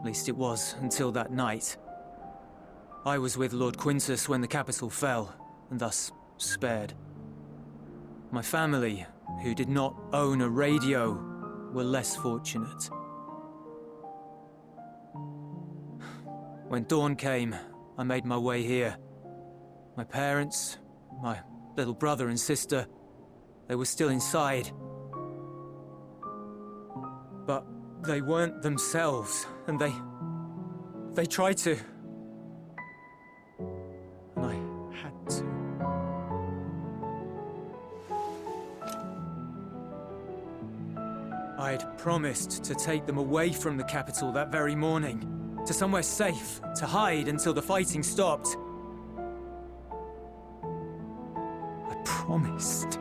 least it was until that night. I was with Lord Quintus when the capital fell, and thus spared. My family, who did not own a radio, were less fortunate. When dawn came, I made my way here. My parents, my little brother and sister, they were still inside. But they weren't themselves, and they tried to. And I had to. I'd promised to take them away from the capital that very morning, to somewhere safe, to hide until the fighting stopped. I promised.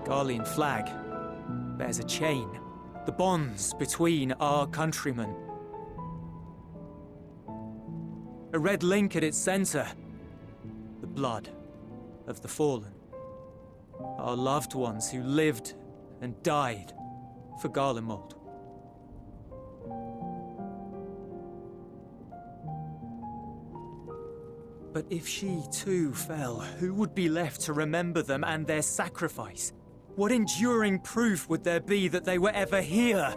The Garlean flag bears a chain, the bonds between our countrymen. A red link at its center, the blood of the fallen. Our loved ones who lived and died for Garlemald. But if she too fell, who would be left to remember them and their sacrifice? What enduring proof would there be that they were ever here?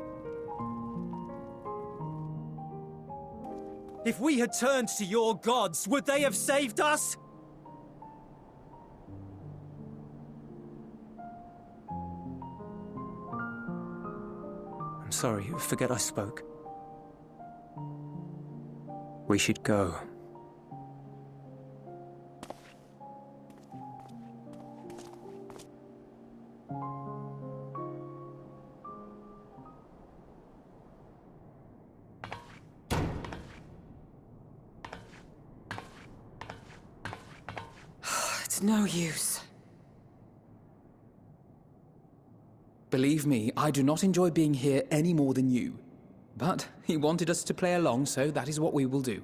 If we had turned to your gods, would they have saved us? I'm sorry, forget I spoke. We should go. It's no use. Believe me, I do not enjoy being here any more than you. But he wanted us to play along, so that is what we will do.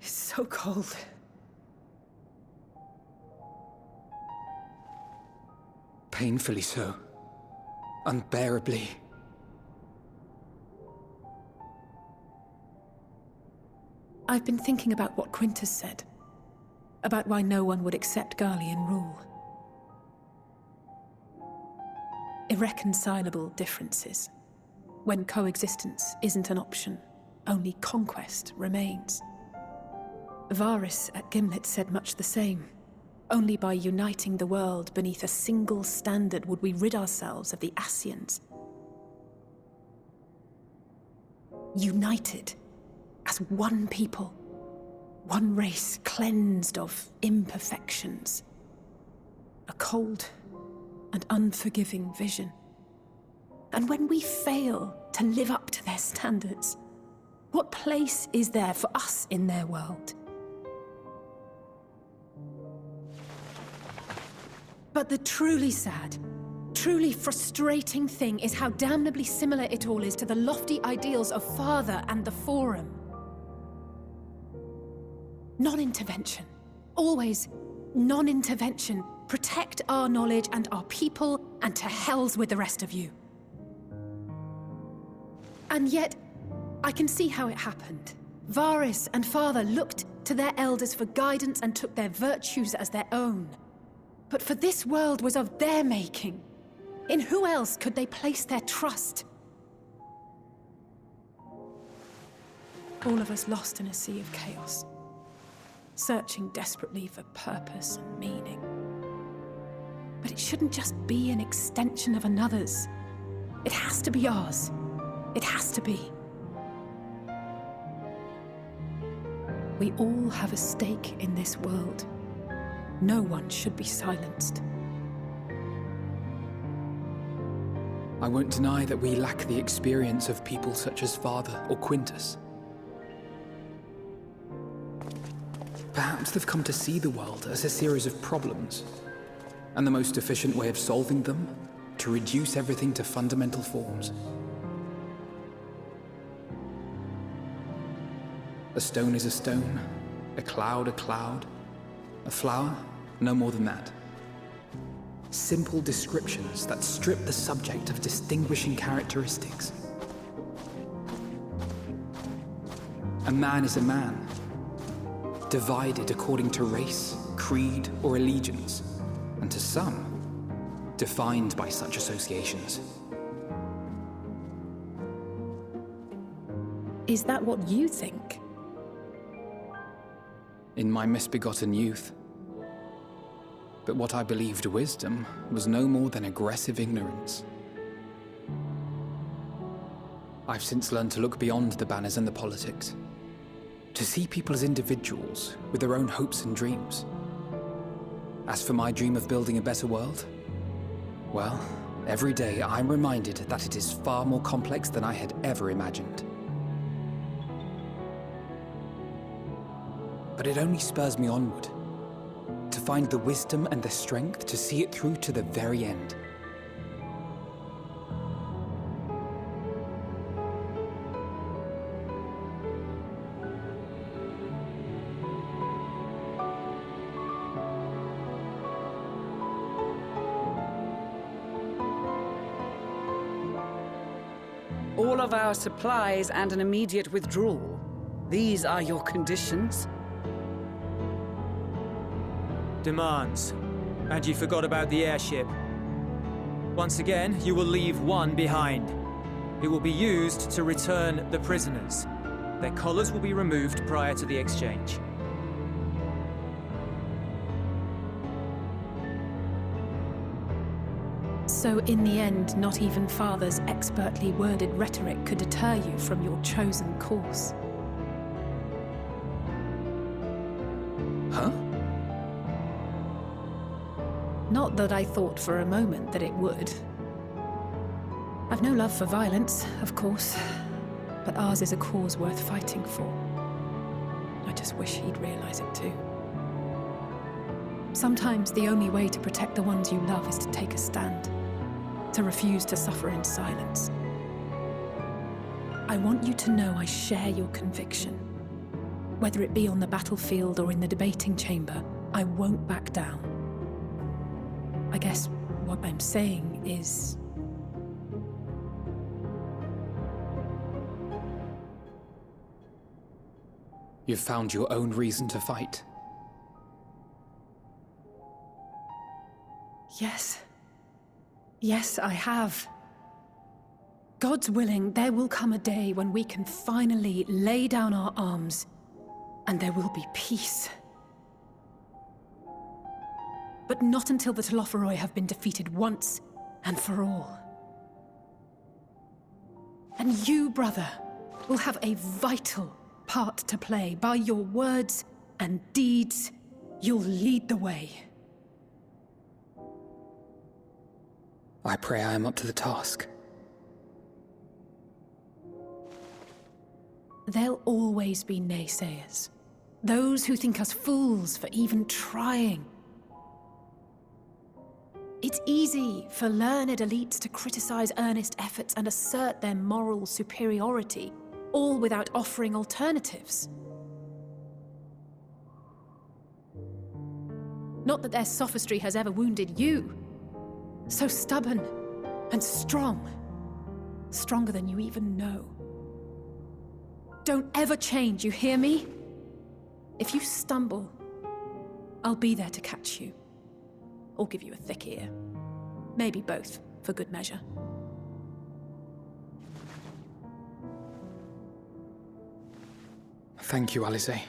So cold. Painfully so. Unbearably. I've been thinking about what Quintus said. About why no one would accept Garlean rule. Irreconcilable differences. When coexistence isn't an option, only conquest remains. Varys at Gimlet said much the same. Only by uniting the world beneath a single standard would we rid ourselves of the Ascians. United as one people, one race cleansed of imperfections. A cold and unforgiving vision. And when we fail to live up to their standards, what place is there for us in their world? But the truly sad, truly frustrating thing is how damnably similar it all is to the lofty ideals of Father and the Forum. Non-intervention. Always non-intervention. Protect our knowledge and our people, and to hells with the rest of you. And yet, I can see how it happened. Varys and Father looked to their elders for guidance and took their virtues as their own. But for this world was of their making. In who else could they place their trust? All of us lost in a sea of chaos, searching desperately for purpose and meaning. But it shouldn't just be an extension of another's. It has to be ours. It has to be. We all have a stake in this world. No one should be silenced. I won't deny that we lack the experience of people such as Father or Quintus. Perhaps they've come to see the world as a series of problems, and the most efficient way of solving them, to reduce everything to fundamental forms. A stone is a stone, a cloud, a flower, no more than that. Simple descriptions that strip the subject of distinguishing characteristics. A man is a man, divided according to race, creed, or allegiance, and to some, defined by such associations. Is that what you think? In my misbegotten youth. But what I believed wisdom was no more than aggressive ignorance. I've since learned to look beyond the banners and the politics, to see people as individuals with their own hopes and dreams. As for my dream of building a better world, well, every day I'm reminded that it is far more complex than I had ever imagined. But it only spurs me onward, to find the wisdom and the strength to see it through to the very end. All of our supplies and an immediate withdrawal. These are your conditions? Demands. And you forgot about the airship. Once again, you will leave one behind. It will be used to return the prisoners. Their collars will be removed prior to the exchange. So in the end, not even Father's expertly worded rhetoric could deter you from your chosen course. Huh? Not that I thought for a moment that it would. I've no love for violence, of course, but ours is a cause worth fighting for. I just wish he'd realize it too. Sometimes the only way to protect the ones you love is to take a stand, to refuse to suffer in silence. I want you to know I share your conviction. Whether it be on the battlefield or in the debating chamber, I won't back down. I guess what I'm saying is... You've found your own reason to fight. Yes. Yes, I have. God's willing, there will come a day when we can finally lay down our arms, and there will be peace. But not until the Telophoroi have been defeated once and for all. And you, brother, will have a vital part to play. By your words and deeds, you'll lead the way. I pray I am up to the task. There'll always be naysayers. Those who think us fools for even trying. It's easy for learned elites to criticize earnest efforts and assert their moral superiority, all without offering alternatives. Not that their sophistry has ever wounded you. So stubborn and strong. Stronger than you even know. Don't ever change, you hear me? If you stumble, I'll be there to catch you. Or give you a thick ear. Maybe both, for good measure. Thank you, Alisae.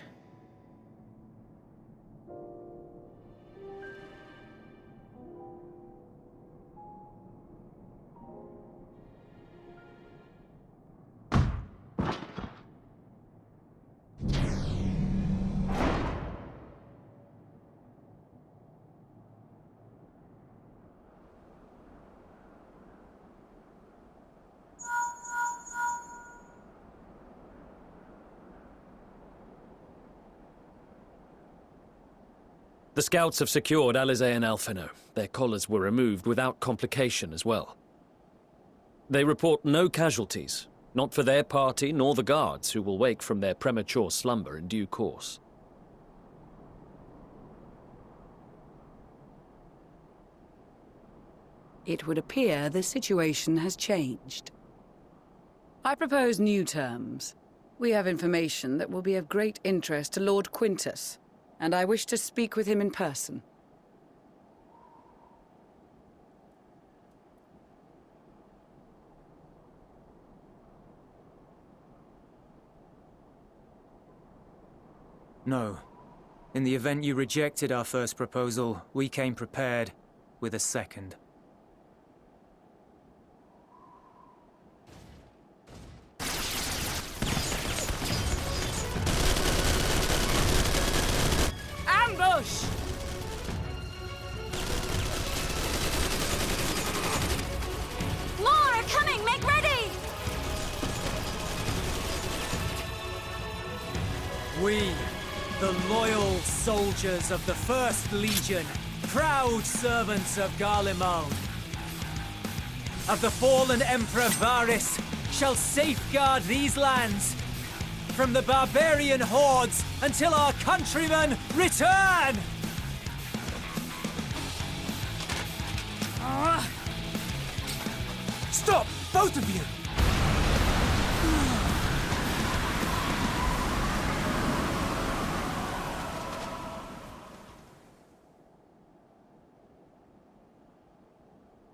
The scouts have secured Alisae and Alphinaud. Their collars were removed without complication as well. They report no casualties, not for their party nor the guards, who will wake from their premature slumber in due course. It would appear the situation has changed. I propose new terms. We have information that will be of great interest to Lord Quintus, and I wish to speak with him in person. No. In the event you rejected our first proposal, we came prepared with a second. Ambush! More are coming! Make ready! We, the loyal soldiers of the First Legion, proud servants of Garlemald, of the fallen Emperor Varys, shall safeguard these lands from the barbarian hordes until our countrymen return! Stop, both of you!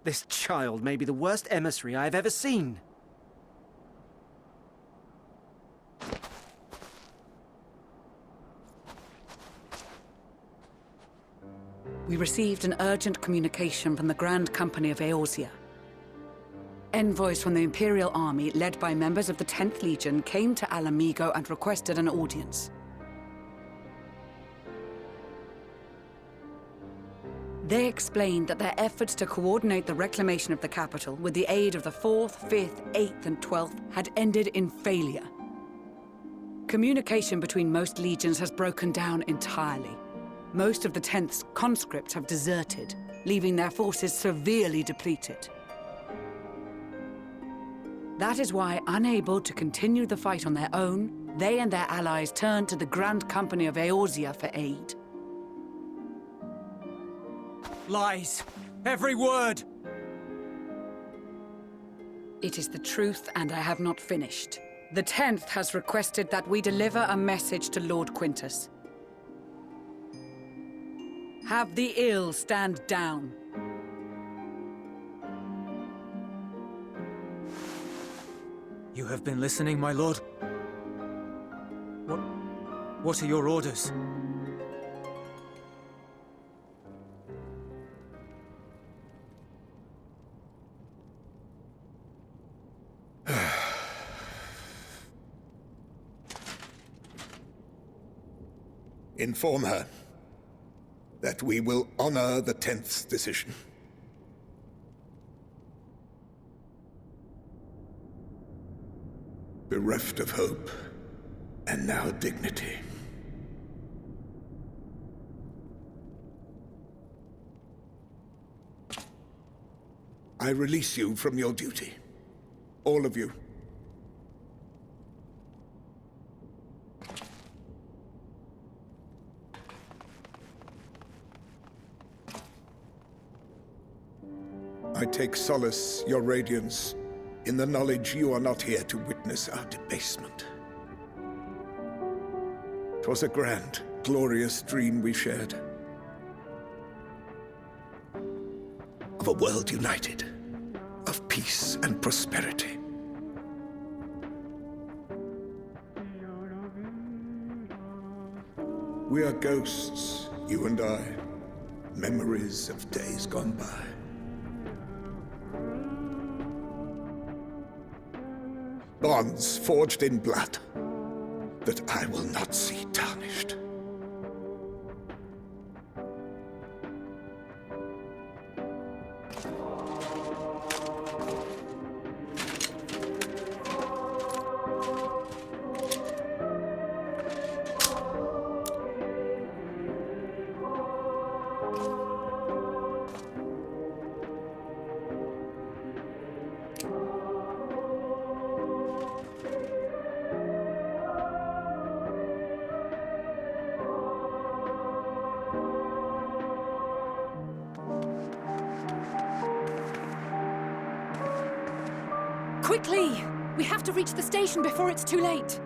This child may be the worst emissary I have ever seen. We received an urgent communication from the Grand Company of Eorzea. Envoys from the Imperial Army, led by members of the 10th Legion, came to Alamigo and requested an audience. They explained that their efforts to coordinate the reclamation of the capital with the aid of the 4th, 5th, 8th, and 12th had ended in failure. Communication between most legions has broken down entirely. Most of the 10th's conscripts have deserted, leaving their forces severely depleted. That is why, unable to continue the fight on their own, they and their allies turned to the Grand Company of Eorzea for aid. Lies! Every word! It is the truth, and I have not finished. The 10th has requested that we deliver a message to Lord Quintus. Have the ill stand down. You have been listening, my lord? What are your orders? Inform her that we will honor the 10th's decision. Bereft of hope, and now dignity. I release you from your duty. All of you. I take solace, your radiance, in the knowledge you are not here to witness our debasement. 'Twas a grand, glorious dream we shared. Of a world united, of peace and prosperity. We are ghosts, you and I, memories of days gone by. Bonds forged in blood that I will not see tarnished. Quickly! We have to reach the station before it's too late.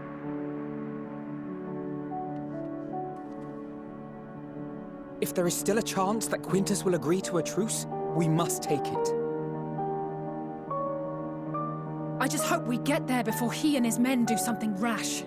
If there is still a chance that Quintus will agree to a truce, we must take it. I just hope we get there before he and his men do something rash.